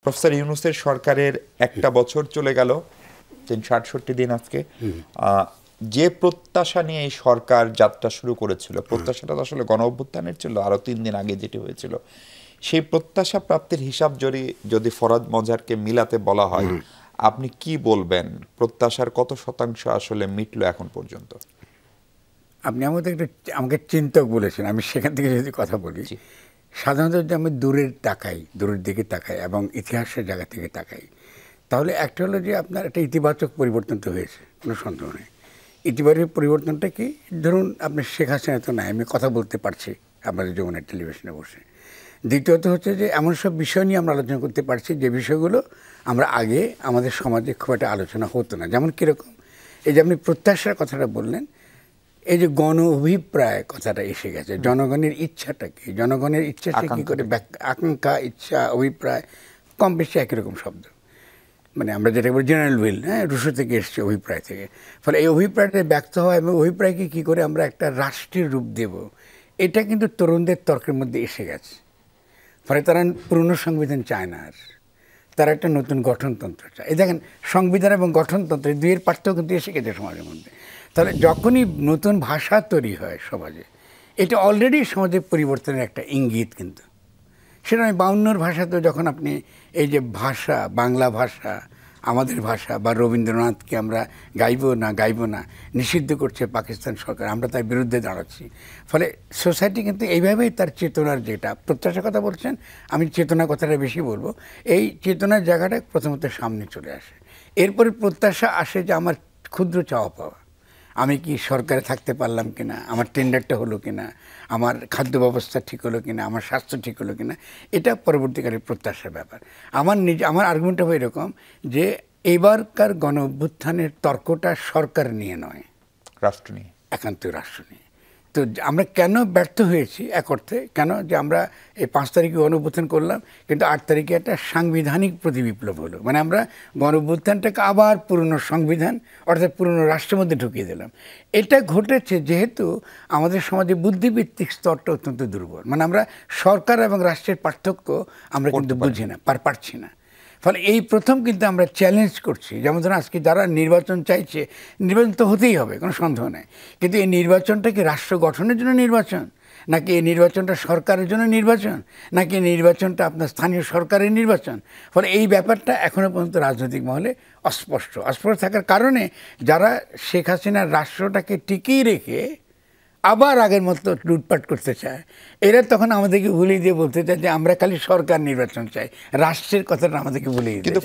Professor ইউনূসের সরকারের একটা বছর চলে গেল, ৬৬ দিন আজকে। যে প্রত্যাশা নিয়ে এই সরকার যাত্রা শুরু করেছিল, প্রত্যাশাটা তো আসলে গণ অভ্যুত্থানের ছিল, আরো 3 দিন আগে যেটি হয়েছিল, সেই প্রত্যাশা প্রাপ্তির হিসাব যদি ফরহাদ মজহারকে মিলাতে বলা হয়, আপনি কি বলবেন? প্রত্যাশার কত শতাংশ আসলে মিটলো এখন পর্যন্ত? আপনি আমাকে চিন্তক বলেছেন, আমি সেখান থেকে যদি কথা বলি, সাধারণত যদি আমি দূরের দিকে তাকাই এবং ইতিহাসের জায়গা থেকে তাকাই, তাহলে একটা হলো যে আপনার একটা ইতিবাচক পরিবর্তন তো হয়েছে, কোনো সন্দেহ নেই। ইতিবাচক পরিবর্তনটা কি? ধরুন আপনি শেখ হাসিনা তো নাই, আমি কথা বলতে পারছি আপনাদের যমুনা টেলিভিশনে বসে। দ্বিতীয়ত হচ্ছে যে এমন সব বিষয় নিয়ে আমরা আলোচনা করতে পারছি যে বিষয়গুলো আমরা আগে আমাদের সমাজে খুব একটা আলোচনা হতো না। যেমন কীরকম? এই যে আপনি প্রত্যাশার কথাটা বললেন, এই যে গণ অভিপ্রায় কথাটা এসে গেছে, জনগণের ইচ্ছাটা কি, জনগণের ইচ্ছাটা কী করে, আকাঙ্ক্ষা, ইচ্ছা, অভিপ্রায় কম বেশি একই রকম শব্দ, মানে আমরা যেটা বলি জেনারেল উইল, হ্যাঁ, রুশো থেকে এসছে, অভিপ্রায় থেকে। ফলে এই অভিপ্রায়টা ব্যক্ত হয় এবং অভিপ্রায়কে কী করে আমরা একটা রাষ্ট্রের রূপ দেব, এটা কিন্তু তরুণদের তর্কের মধ্যে এসে গেছে। ফলে তারা পুরনো সংবিধান চায় না, আর তারা একটা নতুন গঠনতন্ত্র চায়। এই দেখেন, সংবিধান এবং গঠনতন্ত্র দুইয়ের পার্থক্য কিন্তু এসে গেছে সমাজের মধ্যে। তাহলে যখনই নতুন ভাষা তৈরি হয় সমাজে, এটা অলরেডি সমাজের পরিবর্তনের একটা ইঙ্গিত। কিন্তু সেটা আমি 52 ভাষাতেও যখন আপনি এই যে ভাষা, বাংলা ভাষা আমাদের ভাষা, বা রবীন্দ্রনাথকে আমরা গাইব না নিষিদ্ধ করছে পাকিস্তান সরকার, আমরা তার বিরুদ্ধে দাঁড়াচ্ছি। ফলে সোসাইটি কিন্তু এইভাবেই তার চেতনার, যেটা প্রত্যাশার কথা বলছেন, আমি চেতনার কথাটা বেশি বলবো, এই চেতনার জায়গাটা প্রথমত সামনে চলে আসে। এরপরে প্রত্যাশা আসে যে আমার ক্ষুদ্র চাওয়া পাওয়া, আমি কি সরকারে থাকতে পারলাম কিনা, আমার টেন্ডারটা হলো কিনা, আমার খাদ্য ব্যবস্থা ঠিক হলো কিনা, আমার স্বাস্থ্য ঠিক হলো কিনা, এটা পরবর্তীকালে প্রত্যাশার ব্যাপার। আমার আর্গুমেন্টটা হয় এরকম যে এবারকার গণ অভ্যুত্থানের তর্কটা সরকার নিয়ে নয়, রাষ্ট্র নিয়ে, একান্ত রাষ্ট্র নিয়ে। তো আমরা কেন ব্যর্থ হয়েছি এক অর্থে, কেন যে আমরা এই 5 তারিখে গণ অভ্যুত্থান করলাম, কিন্তু 8 তারিখে একটা সাংবিধানিক প্রতিবিপ্লব হলো, মানে আমরা গণ অভ্যুত্থানটাকে আবার পুরনো সংবিধান অর্থাৎ পুরনো রাষ্ট্রের মধ্যে ঢুকিয়ে দিলাম। এটা ঘটেছে যেহেতু আমাদের সমাজে বুদ্ধিভিত্তিক স্তরটা অত্যন্ত দুর্বল, মানে আমরা সরকার এবং রাষ্ট্রের পার্থক্য আমরা কিন্তু বুঝি না, পারছি না। ফলে এই প্রথম কিন্তু আমরা চ্যালেঞ্জ করছি। যেমন ধরুন আজকে যারা নির্বাচন চাইছে, নির্বাচন তো হতেই হবে, কোনো সন্দেহ নেই, কিন্তু এই নির্বাচনটা কি রাষ্ট্র গঠনের জন্য নির্বাচন, নাকি এই নির্বাচনটা সরকারের জন্য নির্বাচন, নাকি এই নির্বাচনটা আপনার স্থানীয় সরকারের নির্বাচন? ফলে এই ব্যাপারটা এখনও পর্যন্ত রাজনৈতিক মহলে অস্পষ্ট থাকার কারণে যারা শেখ হাসিনার রাষ্ট্রটাকে টিকিয়ে রেখে আবার আগের মতো লুটপাট করতে চায়, এরা তখন আমাদেরকে ভুলিয়ে দিয়ে বলতে চায় যে আমরা খালি সরকার নির্বাচন চাই, রাষ্ট্রের কথাটা আমাদেরকে ভুলিয়ে দিয়ে।